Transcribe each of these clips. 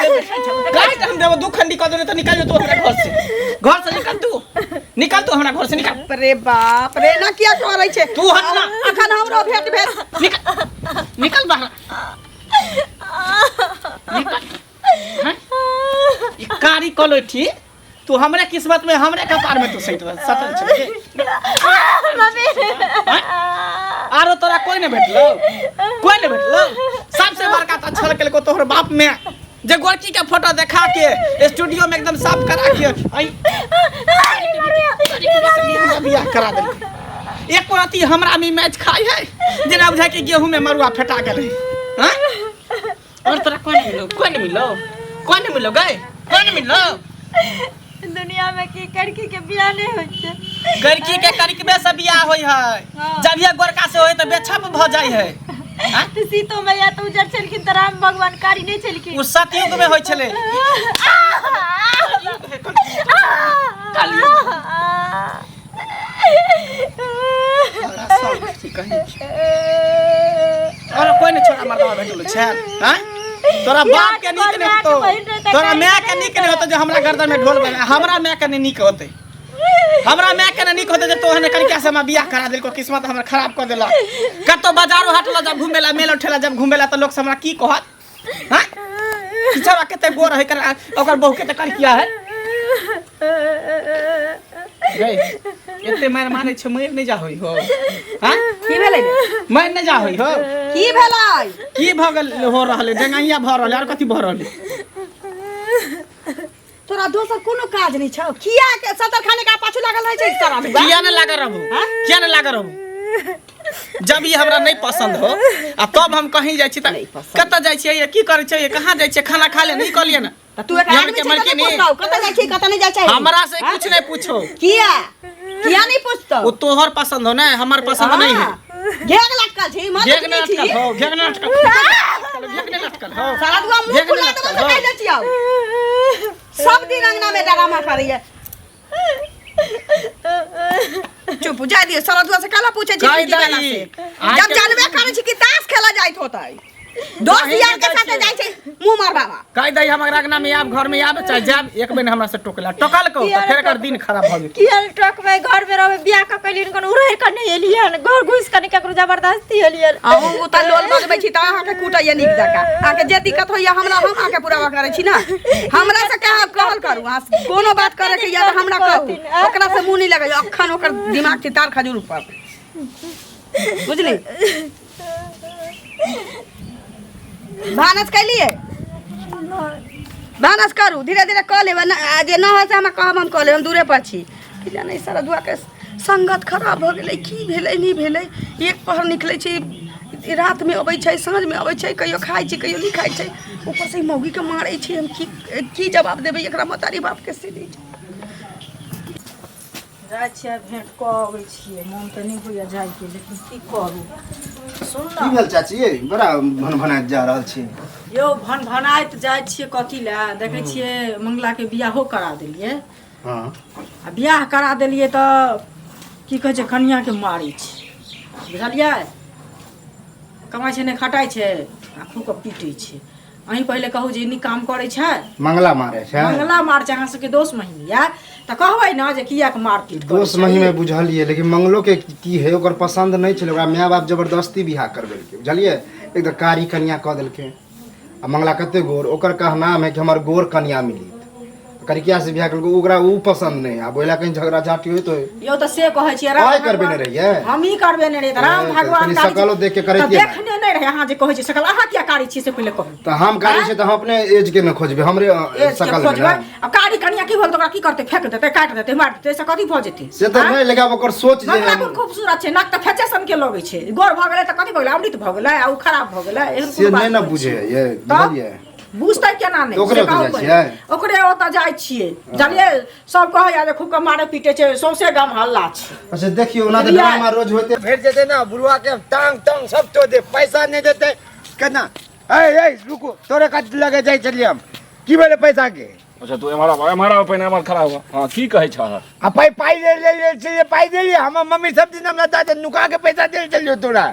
हम देबो दू खंडी कर दे तो निकल तू हमरा घर से निकल तू हमरा घर से निकल। अरे बाप रे ना किया करे छे तू हट ना अखन हमरो भेट भेट निकल बाहर निकल। ई कारी कलोठी तू हमरे किस्मत में हमरे कपार में तू सटल छे आरो तोरा कोई नहीं भेटलो सबसे बड़का तो छल के को तोहर बाप में जे गोरकी के फोटो दिखा के स्टूडियो में एकदम साफ करा के बियाह करा दे। एक राती हमरा में मैच खाई है जेना बुझा के गेहूं में मरुआ फेटा गेल हां और तोरा कोई नहीं मिलो गए दुनिया में की करकी के बियाह नहीं होय छै करकी के करकबे से बियाह होय है जब ये गोरका से होय त बेछप भ जाय है। सीतो मैया तो उजर छलखिन त राम भगवान कारी नहीं छलखिन उ सतयुग में होय छले और कोई नहीं छोड़ा मरदा भेटल छै हां तोरा बाप के नीक नहीं होतो तोरा माय के नीक नहीं होतो जो हमरा गर्दन में ढोल बजा हमरा माय के नहीं नीक होते हमरा माय के नीक होते जे तोहने कनिया से हम बियाह करा देलको किस्मत हमरा खराब कर देला कतो बाजारो हाट ल जब घुमेला मेला ठेला जब घुमेला त लोग हमरा की कहत हां किछवा केते गोर है कर ओकर बहू के त कर किया है गई एते मार माने छ मर नहीं जा होई हो हां की भेलै मर नहीं जा होई हो की भेलै की भगल हो रहले डेंगाइया भ रहले और कथि भ रहले तोरा दोसर कोनो काज नहीं छौ किया के सतर खाने का पाछू लागल रह छै सारा में किया न लागल रहू किया न लागल रहू जब ये हमरा नहीं पसंद हो आ तब हम कहीं जाय छी त कत जाय छी की करे छी कहां जाय छी खाना खा ले नहीं कहलिए ना तू एक आदमी के मलके नहीं कत जाय छी कत नहीं जाय छी हमरा से कुछ नहीं पूछो किया नहीं पूछतो वो तोहर पसंद हो ना हमर पसंद नहीं है घेग लटकल छी मत घेग लटकल हो सारा दुआ मुंह खुला तो कह दे छियौ सब दिन अंगना में ड्रामा करिए चुप जा दिए सारा दुआ से काला पूछे छी की गाना से जब जानबे करे छी कि ताश खेला जाइत होतै दोस्त यार के साथ जाय छै मुंह मार बाबा कह दई हमरा अंगना में आब घर में आब चाहे जाब एक बेर हमरा से टोकला टोकल को त फेर कर दिन खराब भ गेल किया टोक में घर में रहबे बियाह क कलिन कोन उरहे क नहीं एलियन घर घुस क ककरो जबरदस्ती एलियन हम त लोल लगबै छी त अहाँ के कुटैया नीक दका आके जे दिक्कत होइया हमरा हम आके पूरा करे छी ना हमरा से कहल करू कोनो बात करे के या त हमरा कहू ओकरा से मुंह नहीं लगायो अखन ओकर दिमाग के तार खजूर ऊपर बुझली भानस कैलिए भानस करू धीरे धीरे कह लेब जे न हो से हम कहब हम कह लेब हम दूरे पर छी कि जाने सारा दुआ के संगत खराब हो गेलै की भेलै नहीं भेलै एक पहर निकलै छी रात में अबै छै साँझ में अबै छै कहियो खाइ छी कहियो नहीं खाइ छै ऊपर से मौगी के मारै छी हम की जवाब देबै एकरा मतारी बाप के से दै जाय छियै भेंट क अबै छियै मन त नहीं होइया जाय के लेकिन की करू सुन की भेल चाची बड़ा भनभनाइत जा रहल छी यो भनभनाइत जाय छियै कथी ला देखै छियै मंगला के बियाहो करा देलियै हां आ बियाह करा देलियै त की कहै छै कन्या के मारै छै बुझलियै कमाइ छै ने खटाइ छै आ खूब के पीटै छै अहीं पहले कहू जे नी काम करै छै मंगला मारे छै मंगला मार छै अहाँ सबके दोस्त महीने या त कहबै ना जे किया के मारपीट करै दोस्त महीने बुझलिए लेकिन मंगलो के की है ओकर पसंद नहीं छले ओकरा माय बाप जबरदस्ती बियाह करबेलकै बुझलिए एकदम कारी कन्या क देलकै आ मंगला कते गोर ओकर कहना है कि हमर गोर कन्या मिली करिकिया से बियाह करलकै ओकरा उ पसंद नहीं आ बोला कहीं झगड़ा झाटी होय तो यो त से कहै छी काय करबे ने रहिए हम ही करबे ने रहिए राम भगवान का सकलो देख के करे देखने नहीं रहे अहाँ जे कहै छी सकल अहाँ किया कारी छी से पहिले कहू त हम कारी छै त हम अपने एज के न खोजबे हमरे सकल में अब कारी कन्या की होल त ओकरा की करते फेंक देते काट देते मार देते से कथि भ जेते से त नहीं लगा ओकर सोच जे हम खूबसूरत छै नाक त फैशन के लगै छै गोर भ गेलै त कथि भ गेलै अमृत भ गेलै आ उ खराब भ गेलै एहन से नहीं न बुझे ये बुझलिए बुझतै केना नहीं ओकरे ओतऽ जाइ छियै ओकरे ओतऽ जाइ छियै जानिए सब कहै जे खूब के मारे पीटे छै सौसे गाम हल्ला छै अच्छा देखियो ना तो ड्रामा रोज होते भेट जेते ना बुढ़वा के टांग टांग सब तो दे पैसा नहीं देते केना ए रुको तोरे का लगे जाय चलिए हम की बोले पैसा के अच्छा तू हमारा पहिने हमर खड़ा हुआ हां की कहै छ आ पाई ले पाई देली हम मम्मी सब दिन हमरा दादा नुका के पैसा दे चलियो तोरा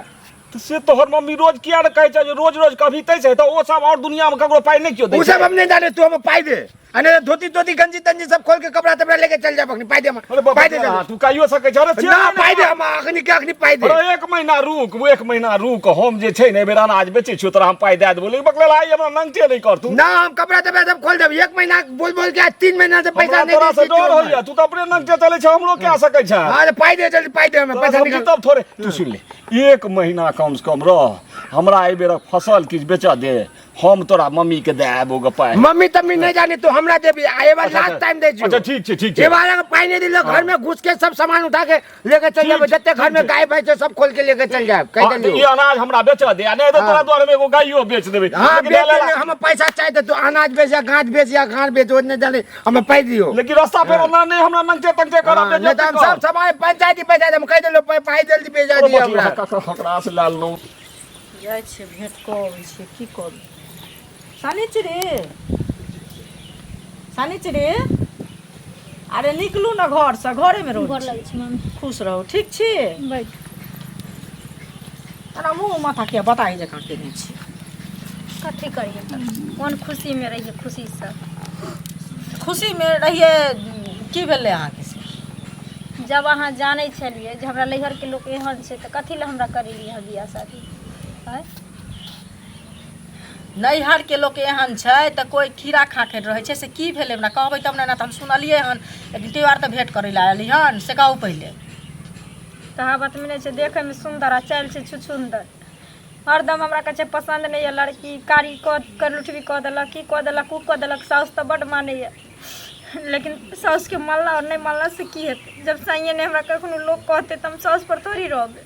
से तोहर मम्मी रोज किया न कहै छै जे रोज रोज कभी तै छै त ओ सब और दुनिया में ककरो पाई नहीं क्यों दै उ सब हम नहीं जाने, तू हमें पाई दे। अने धोती धोती गंजी तंजी सब खोल के कपड़ा तपड़ा लेके चल जा बकनी, पाई दे हम। अरे बाबा पाई दे तू कहियो सकै छ रे ना पाई दे हम अखनी के अखनी पाई दे। अरे 1 महीना रुक, 1 महीना रुक, हम जे छै ने बेरा अनाज बेचै छियो तोरा हम पाई दे देबो, लेकिन बकले लाई हमरा नंगटे नहीं कर तू। ना हम कपड़ा तपड़ा सब खोल देब, 1 महीना बोल बोल के आज 3 महीना से पैसा नहीं तोरा से दे डर होइया, तू तो अपने नंगटे चले छ, हमरो क्या सकै छ। हां पाई दे, जल्दी पाई दे हमें पैसा निकाल। तब थोड़े तू सुन ले, 1 महीना कम से कम रह, हमरा ए बेरा फसल किछ बेचा दे, हम तोरा मम्मी के दे आबो ग पाई। मम्मी तम्मी नहीं जाने, तू हमरा देबी, आए बार लास्ट टाइम दे अच्छा ठीक छै ठीक ये छै। बार पाई नहीं दिलो, घर में घुस के सब सामान उठा के लेके चल जाब, जत्ते घर में गाय भैंस है सब खोल के लेके चल जाब, कह हाँ, दियो। ये अनाज हमरा बेचा दे, नहीं तो तोरा द्वारा में एगो गाइयो बेच देबे। हां लेकिन बेच डाले- दे, हमें पैसा चाहिए तो अनाज बेच या गांठ बेच या घाट बेच, वो नहीं जाने, हमें पाई दियो। लेकिन रास्ता पे ना नहीं हमरा नंगटे तंगटे करा दे। नहीं तो हम सब समय पंचायती पैसा दे, हम कह दिलो पाई जल्दी भेजा दियो हमरा। हकरा से लाल लो जाइ छै भेंट कऽ अबै छै, की करू। सानिच रे, सानिच रे, अरे निकलू ना घर से, घरे में रहू। गोर लगै छै मम्मी। खुश रहू, ठीक छी। बैठ। अरे मुँह माथा किया बताई जकाँ केने छी। कथी करिए तब, कोन खुशी में रहिए, खुशी से खुशी में रहिए, की भेलै अहाँके से? जब अहाँ जानै छलिए जे हमरा लैहर के लोग एहन छै तऽ कथी लए हमरा करेलिए बियाह शादी है? नैहर के लोक एहन छै तऽ कोई खीरा खाके रहै छै, से की भेलै हमरा कहबै तब ने, तऽ हम सुनलियै हन एक त्योहार तऽ भेंट करै लए आयली हन, से कहू पहिले। कहावत में नहीं छै, देखे में सुंदर आ चाल छै छुछुंदर। हरदम हमरा कहै छै पसंद नहीं है लड़की, कारी कर लुठवी कह देलक, की कह देलक, उ कह देलक, साउस तो बड माने है, लेकिन साउस के मानला और नहीं मानला से की हेतै? जब सही नहीं हमरा कखनो लोग कहते तो हम साउस पर थोड़ी रहबै।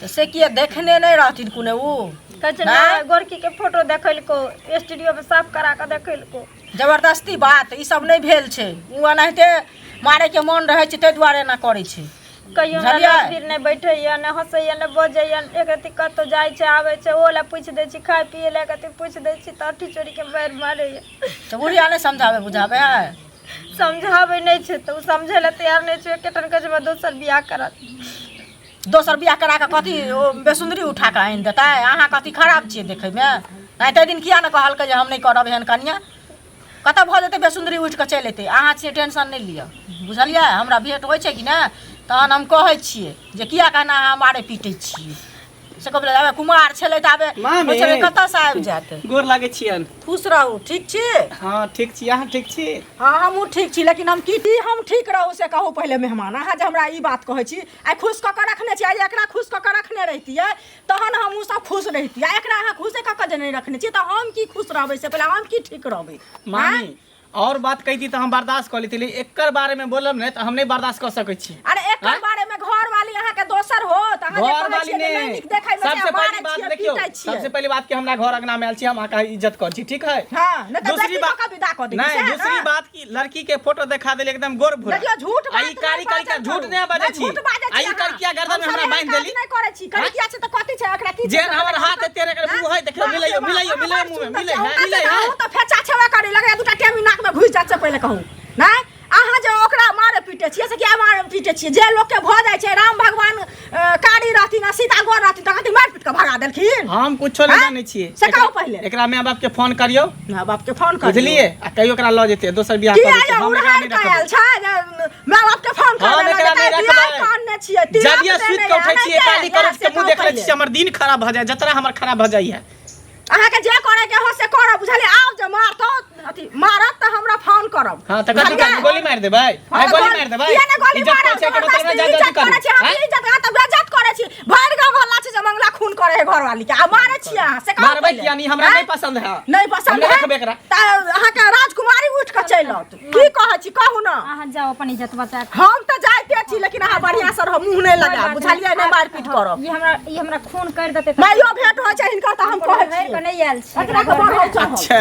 तऽ से किया देखने नहीं रहथिन कुने उ? कहै छै हाँ? नहीं, गोरकी के फोटो देखैलको, स्टूडियो में साफ करा के देखैलको। जबरदस्ती बात ई सब नहीं भेल छै, उ एनाहिते मारे के मन रहै छै ताहि दुआरे ना करै छै। कहियो बुझलियै? हमरा फिर नहीं बैठैया, नहीं हंसैया, नहीं बजैया, एक रति कतौ जाइ छै आबै छै, ओ ला पूछ दै छी, खाय पिए ला कते पूछ दै छी तऽ अठी चोरी के बैर मारैया। तऽ बुढ़िया नहीं समझावे बुझावे है? समझाबै नहीं छै तऽ उ समझै ला तैयार नहीं छै, एकेठन कहै छै दोसर बियाह करत। दोसर बियाह करा के कथी ओ बेसुंदरी उठा के आनि देतै? अहाँ कथी खराब छियै देखै में? नहीं ताहि दिन किया ने कहलकै जे हम नहीं करब एहन कनिया? कतऽ भऽ जेतै बेसुंदरी उठि कऽ चलि अयतै, अहाँ छियै टेंशन नहीं लिअ, बुझलियै? हमरा भेंट होइ छै कि नहि तहन हम कहै छियै जे किया कहना अहाँ मारे पीटै छियै, से कहबै आबे कुमार छलै तऽ आबे मामी। ओइ समय कतऽ से आबि जायत? गोर लागै छियन। खुश रहू, ठीक छी? हाँ ठीक छी, अहाँ ठीक छी? हाँ हमहूँ ठीक छी, लेकिन हम की हम ठीक रहू से कहू पहिले मेहमान। अहाँ जे हमरा ई बात कहै छी, आइ खुश कऽ के रखने छी, आइ एकरा खुश कऽ के रखने रहितियै तहन हमहूँ सब खुश रहितियै। आ एकरा अहाँ खुशे कऽ के जे नहीं रखने छी तऽ हम की खुश रहबै, से पहिले हम की ठीक रहबै? मामी और बात कही थी तो हम बर्दाश्त कर ली थी, लेकिन एकर बारे में बोलब नहीं तो हम नहीं बर्दाश्त कर सकै छी। अरे एक हाँ? बारे में घर वाली अहाँ के दोसर हो त अहाँ जे घर कहै वाली छियै जे ने नहीं नीक देखै में सबसे से पहली मारै बात छियै, देखियो, पीटै छियै। सबसे पहली बात कि हमरा घर अंगना में आयल छी, हम अहाँके इज्जत कर छी, ठीक है? हाँ, नहीं तो दूसरी बेटी बात को का विदा कर दी, नहीं, सएह ना? दूसरी बात की लड़की के फोटो दिखा देली एकदम गोर भोरा। देखियो झूठ बात आई कारी कारी का झूठ नहीं बाजै छी, झूठ बाजै छी आई अहाँ। करकिया गर्दन में हम हमरा सब बांध एहन काज देली। नहीं करै छी, करकिया छै त कथी छै एकरा की? जे हमर हाथ है तेरे कर मुंह है, देखियो मिलैयो मिलैयो मिलैयो मुंह में मिलै है, मिलै है। तो फेचा छेबे करी लगे दुटा टेमी नाक में घुस जात से पहिले कहू नहीं? अहाँ जे ओकरा मारे पीटे छियै से किया मारे पीटे छियै? जे लोग के भऽ जाइ छै, राम भगवान कारी रहथिन आ सीता गोर रहथिन तऽ कथी मारि पीट के भगा देलखिन? हम कुछो नहीं हाँ? जानै छियै। से कहू पहिले। एकरा माय बाप के फोन करियो, माँ बाप के फोन कर बुझलिए? आ कहियो एकरा ल जेते दोसर बियाह की कर आय देते, हम एकरा उड़ार नहीं कायल रखब। छै जे माँ बाप के फोन कर हम देलक, एकरा नहीं तऽ बियाह रखबै। कानने छियै, तिलक जब ये देने सुत के उठै है, छियै, काली नहीं करत के से मुंह कहू देख लै पहिले। छियै, हमर दिन खराब भ जाय, जतरा हमर खराब भ जाय है। अहाँ के जे करे के हो से करब, बुझलिए? आब जे मारतो अथी मारत तऽ हमरा फोन करब। हां त कथि कर गोली मार देबै? आइ गोली मार देबै? किया ने गोली इज्जत मारब? कर छै के मतलब ना इज्जत जाजत करे छी, कर। हम इज्जत का त बेइज्जत करे छी। भर गांव वाला छै जे मंगला खून करे है घर वाली के, आ मारे छी अहाँ से कहू मारबै पहिले। किया नहीं? हमरा हाँ? नहीं पसंद है। नहीं पसंद हम नहीं है रखबै एकरा। त अहाँ के राजकुमारी उठ के चलि आउत। की कहै छी कहू ना? अहाँ जाओ अपन इज्जत बचा के। हम त जाइते छी, लेकिन अहाँ बढ़िया से रह, मुंह नहीं लगा, बुझलिए? नहीं मारपीट करब। ये हमरा खून कर देते तऽ माइयो भेंट हो छै हिनकर त हम कहै घर छी के नहीं आयल छी। एकरा के बढ़ौ चाहब। अच्छा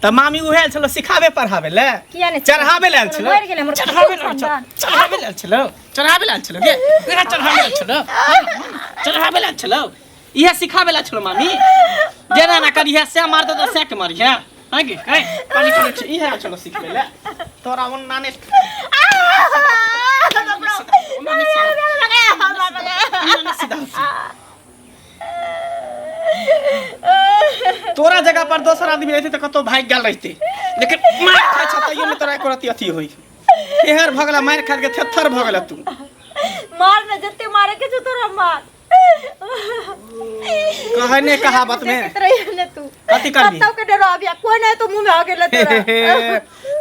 त मामी उहे आयल छलो सिखावे पढ़ावे ले, किया नहीं? चढ़ावे ले आयल छलो, मरि गेलै हमर चढ़ावे ले आयल छलो, चढ़ावे ले आयल छलो, चढ़ावे ले आयल छलो गे, केना चढ़ावे ले आयल छलो, चढ़ावे ले आयल छलो, इहे सिखावे ले आयल छलो मामी। जेना ना करिहे से मार दे त से के मारिहे, हां गे कहि पानी करे छी, इहे आयल छलो सिखबे ले तोरा ओन नाने सीधा तोरा जगह पर दोसर आदमी रहते तो कतो भाग गेल रहते, लेकिन मार खाय छ तइयो में तोरा एको रति अथी होई। एहर भगला मार खा के थरथर भगला तू। मार न जत्ते मारे के जो तोरा मार। कहने कहावत में रही ने तू कथी करबी? कत्तो के डरो अबिया कोई नहीं तो मुंह में आ गेल तोरा।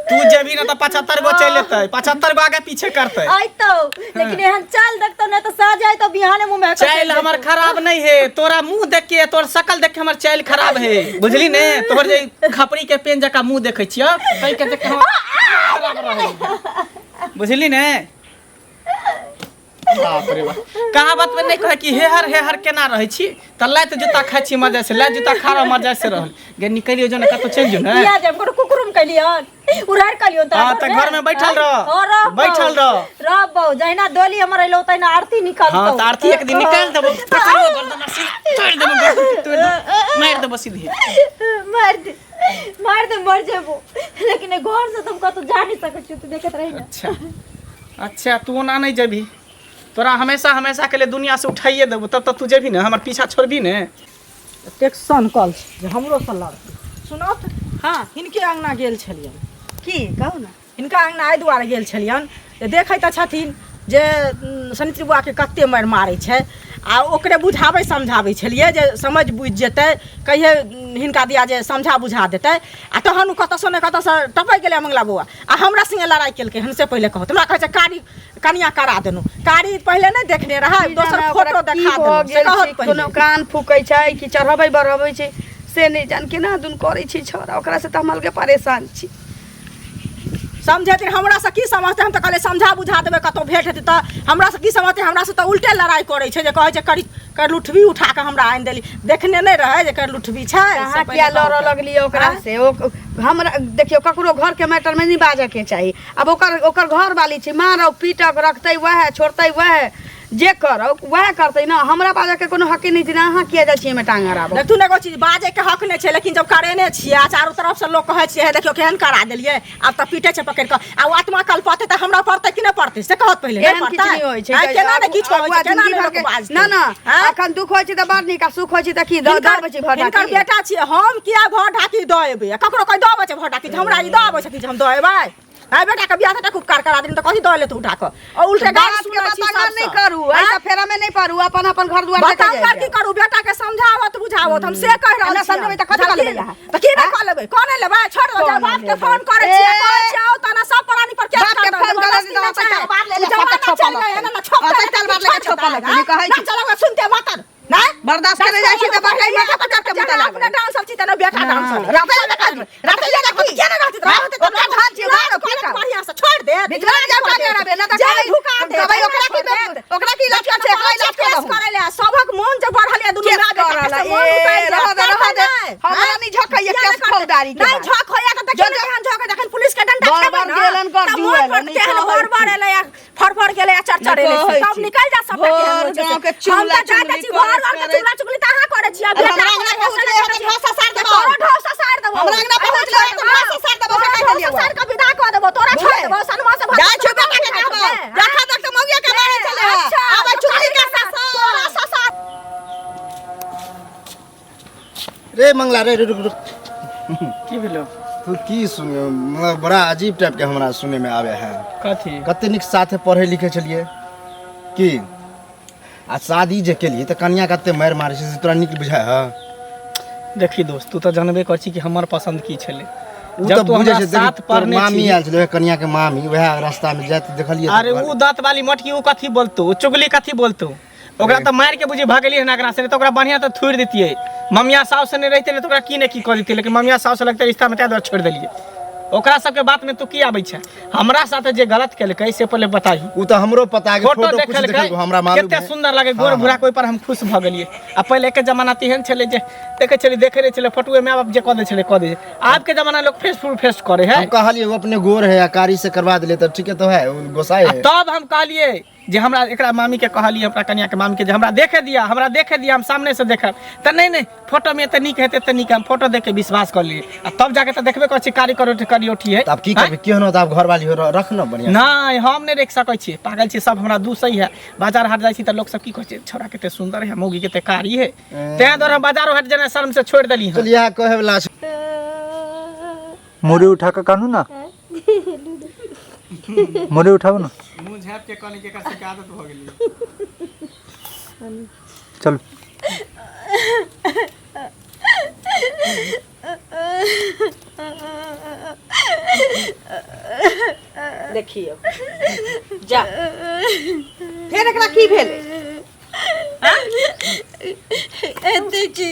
तू जेबी ना तो 75 गो चल लेतै, 75 गो आगे पीछे करतै। आई तो लेकिन एहन चाल देखतो न तो सह जाए तो बिहाने मुंह में चैल हमर खराब नहीं है, तोरा मुंह देख के तोर शकल देख के हमर चैल खराब है, बुझली ने? तोहर जे खपरी के पेन जका मुंह देखै छियो कहि के देख हमर खराब रहै, बुझली ने? बाप रे बाप, कहावत में नहीं कहे कि हेहर केना रहै छी त लात जूता खाइ छी मजा से, लात जूता खा रह मजा से रहल गे। निकलियो जो न कतो चल जो न बिया जब को कुकुरुम कलियन उड़ार कलियन हां त घर में बैठल रह बहु जहिना डोली हमर अइलो तहिना आरती निकालतो। हां त आरती एक दिन निकाल देबो, पकड़ो गर्दन से तोड़ देबो, मार देबो सीधे। मार दे मर जेबो, लेकिन घर से तुम कतो जा नहीं सकै छी, तू देखत रही ना। अच्छा तू ना नहीं जेबी, तोरा हमेशा के लिए दुनिया से उठाइए देबो, तब तू जेबी ने, हमर पीछा छोड़बी ने। टेक्सन कॉल जे हमरो से लड़ सुनत। हाँ हिनके अंगना गेल छलियन। की कहू ना? हिनका अंगना एहि दुआरे गेल छलियन जे देखै तऽ छथिन जे सनित्री बुआ के कते मारि मारै छै, आ ओकरे बुझाबै समझाबै छलियै जे समझ बुझि जेतै, कहिए हिनका दिया जे समझा बुझा देतै। आ तहन कतऽसँ ने कतऽसँ टपकि गेलै मंगला बौआ आ हमरा संगे लड़ाइ केलकै। हमसे पहिले कहत हमरा कहै छै कारी कनिया करा देनु, कारी पहिले नहि देखने रहा, दोसर फोटो देखा देनु से कहत पहिले। कोनो कान फूकै छै कि चढ़बै बढ़बै छै से नहीं जान के ना दुन करै छी छोरा, ओकरा से त हम अलगे परेशान छी। समझेथिन हमरा से की समझते, हम तऽ कहले समझा बुझा देबै कतौ भेट हेतै तऽ हमरा से की समझते। हमरा से तऽ उल्टे लड़ाई करै छै जे कहै छै कर लुठवी उठा के हमरा आनि देली, देखने नहीं रहे जे कर लुठवी छै। कहाँ किया लड़ लगली ओकरा से? हमरा देखियो ककरो घर के मैटर में नहीं बाजे के चाहिए। अब ओकर घर वाली छी, मारब पीटब रखतै वह, छोड़तै वह, जे करब वह करतै ना। हमरा बाजे के कोनो हक नहीं छै ना। अहाँ किया जाइ छी में टांग अड़ाब? देख तू एगो चीज बाजे के हक नहीं छै, लेकिन जब करेने छियै चारों तरफ से लोग कहै छै देखियो केहन करा देलियै, अब तऽ पीटे छै पकड़ के। आ ओ आत्मा कल पड़तै तऽ हमरा पड़तै कि नहीं पड़तै से कहत पहिले। एहन किछ नहीं होय छै, केना ने किछ होय छै, केना ने लोग बाजतै। ना ना अखन दुख होय छै त बड़ नीक, सुख होय छै त की दऽ देबै छी भर हिनकर बेटा छियै, हम किया भर ढाकी दऽ एबै? ककरो कहि दऽ अबै छै भर ढाकी, हमरा ई दऽ अबै छै कि हम दऽ एबै? है बेटा के बियाह तक उपकार करा देनी त कथि दऽ ले तू उठा के? और उल्टे गाली सुनै छी सब नहीं करू, ऐसा फेरा में नहीं पड़ू, अपन घर दुआर देखे बताओ कर की करू? बेटा के समझावत बुझावत हम से कह रहल छी। समझबै त कथि कर लेबै? त की नहीं कर लेबै? कोन लेबै? छोड़ दो, जा बाप के फोन करे छियै, कहै छी आओ तना सब प्राणी पर केस कर दो। फोन करे दी त तलवार ले ले छोपा लग, ना छोपा तलवार लेके छोपा लग नहीं कहै छी। चलो सुनते मत ना बर्दाश्त करे जाइ छी त बकलाई माथा पकड़ के मुता लाग। अपने डांस छी त ना बेटा डांस राते जा की क्या ना रहती रहते तो धान छी का बढ़िया से छोड़ दे। भिजवा जा का रहबे ना त जाई ढुका दे भाई ओकरा की लक्षण छै? एकरा इलाज केस करे ले सबक मन जे बढ़लिया दुनु ना करला ए रह दे हमरा नहीं झकैया केस फौदारी के नहीं झक होया त देखियो केहन झक जखन पुलिस के डंडा खेबे ना गेलन कर दिए नहीं केहन बड़ एले फर गेले चरचर एले तब निकल जा सब गांव के चुगला चुगला चुगली त अहाँ करे छियै। बेटा हमरा पहुंच ले त ढोसा सार देबो, ढोसा सार देबो। हमरा अंगना पहुंच ले त ढोसा सार देबो, से कह लियो सार के विदा क देबो, तोरा छोड़ देबो सनमा से जा छु बेटा के कहबो देखा तक त मौगिया के मारे चले आबे चुगली का तोरा ससार। रे मंगला रे रुक रुक, की भेलो? तू की सुन, मतलब बड़ा अजीब टाइप के हमरा सुने में आवे है। कथी? कते निक साथे पढ़े लिखे छलिए की, आ शादी जे केलिए त कन्या कते मार मारे छै से तोरा निक बुझाय है? देखी दोस्त, तू तो जानबे कर छी कि हमर पसंद की छले। उ त बुझे छै, साथ पढ़ने मामी आयल छले कन्या के मामी, वह रास्ता में जात देखलिए। अरे उ दांत वाली मटकी उ कथी बोलतो? चुगली कथी बोलतो? ओकरा त मार के बुझी भागली है एकरा से, त ओकरा बढ़िया त थोड़ देतिए। ममिया साउस ने रहते ने त ओकरा की ने की कर देतिए, लेकिन ममिया साउस लगते रिश्ता में तै छोड़ देलिए। ओकरा सबके बात में तू की आबै छै? हमरा साथे जे गलत केलकै से पहले बताही। उ त हमरो पता है, फोटो कुछ देखल हमरा मालूम केते सुंदर लागे, गोर भुरा कोई पर हम खुश भ गेलिए। आ पहले के जमाना तेहन छले जे देखे रे छले फोटो में बाप जे क दे छले क दे। आज के जमाना लोग फेस टू फेस करे है। हम कहलिए वो अपने गोर है कारी से करवा देले त ठीक है तो है, गोसाई है। तब हम कहलिए जे हमरा एकरा मामी के कहली हमरा कन्या के मामी के जे हमरा देखे दिया हम सामने से देखब त नहीं फोटो में त नीक हेते त नीक हम फोटो देख के विश्वास कर लिए आ तब जाके त देखबे कर छी कारी करी उठी है। अब की करबे केहन हो त अब घर वाली हो रख न बढ़िया। नहीं हम नहीं देख सकै छी पागल छी सब हमरा दूसई है बाजार हाट जाई छी त लोग सब की कहै छै छोरा केते सुंदर है मौगी केते कारी है ते द्वारा हम बाजार हाट जेना शर्म से छोड़ देली चल यहाँ कहे वाला छै मुड़ी उठा के कानू ना मुड़ी उठाओ ना मुंह झाप के कहनी के कर आदत भ गेली। चल देखिए जा फिर एकरा की भेल देखी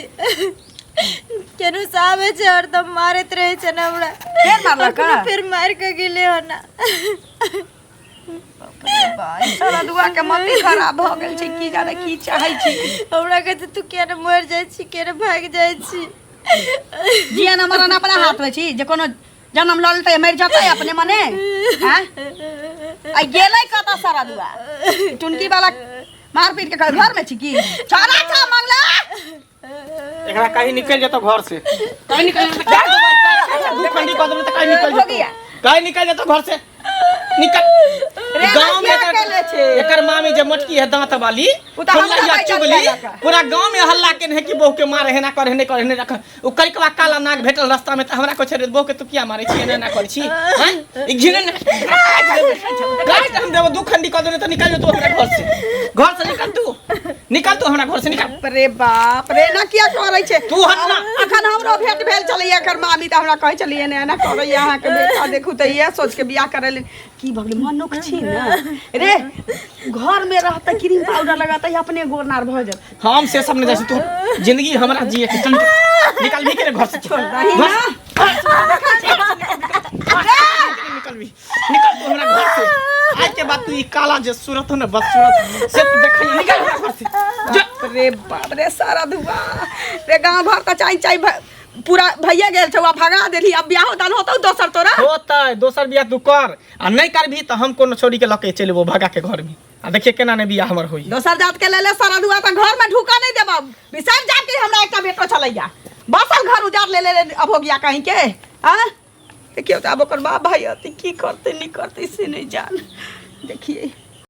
केनु सावे छे हरदम मारत रहे छे ना हमरा फिर मारला का फिर मार के गेले हो ना सारा दुआ के मती खराब भ गेल छै की जाने की चाहै छी हमरा कहते तू केने मर जाय छी केने भाग जाय छी जिया न मरन अपना हाथ में छी जे कोनो जन्म ल लेतै मर जतै अपने मने हैं आ गेलै कता सारा दुआ टुनकी वाला मार पीट के घर में छी की छोरा छा मंगला एकरा कहीं निकल जेतो घर से कहीं निकल जेतो दू खंडी कदम त कहीं निकल जेतो कहीं निकल जेतो घर से निकल गांव में एकर मामी जे मटकी है दांत वाली फुल्ला चुगली पूरा गांव में हल्ला के है कि बहू के मारे है ना करे नहीं करे नहीं रख ओ करिकवा काला नाग भेटल रास्ता में त हमरा को छे बहू के तू किया मारे छी ना करे छी हैं ई घिने गाइस हम देव दू खंडी कदम त निकल जेतो घर से निकल तू हमरा घर से निकल। रे बाप रे ना किया करे छे तू हन्ना अखन हमरो भेट भेल चलिए एकर मामी त हमरा कहै चलिए ने ना करे यहां के बेटा देखू त ये सोच के बियाह करे ले की भगले मनुख छी ना रे घर में रहता क्रीम पाउडर लगाता है अपने गोरनार भ जा हम से सब नहीं जैसे तू जिंदगी हमरा जिए के चल निकल भी के घर से छोड़ नहीं ना निकल भी निकल तू हमरा घर से आज के बाद तू ई काला जे सूरत हो ना बस सूरत से तू देखै निकल हमरा घर से रे बाप रे सारा दुआ रे गांव भर का चाई पूरा भैया गेल छवा भगा देली अब बियाह दान होतौ दोसर तोरा होतै दोसर बियाह तू कर आ नहीं करबी त हम कोनो छोड़ी के लके चलबो भगा के घर में आ देखिए केना ने बियाह हमर होई दोसर जात के लेले सारा दुआ त घर में ढुका नहीं देबा विशाल जात के हमरा एकटा बेटो चलैया बसल घर उजाड़ ले अब हो गया कहीं के हां देखियो त अब ओकर बाप भाई अति की करते नहीं करते से नहीं जान देखिए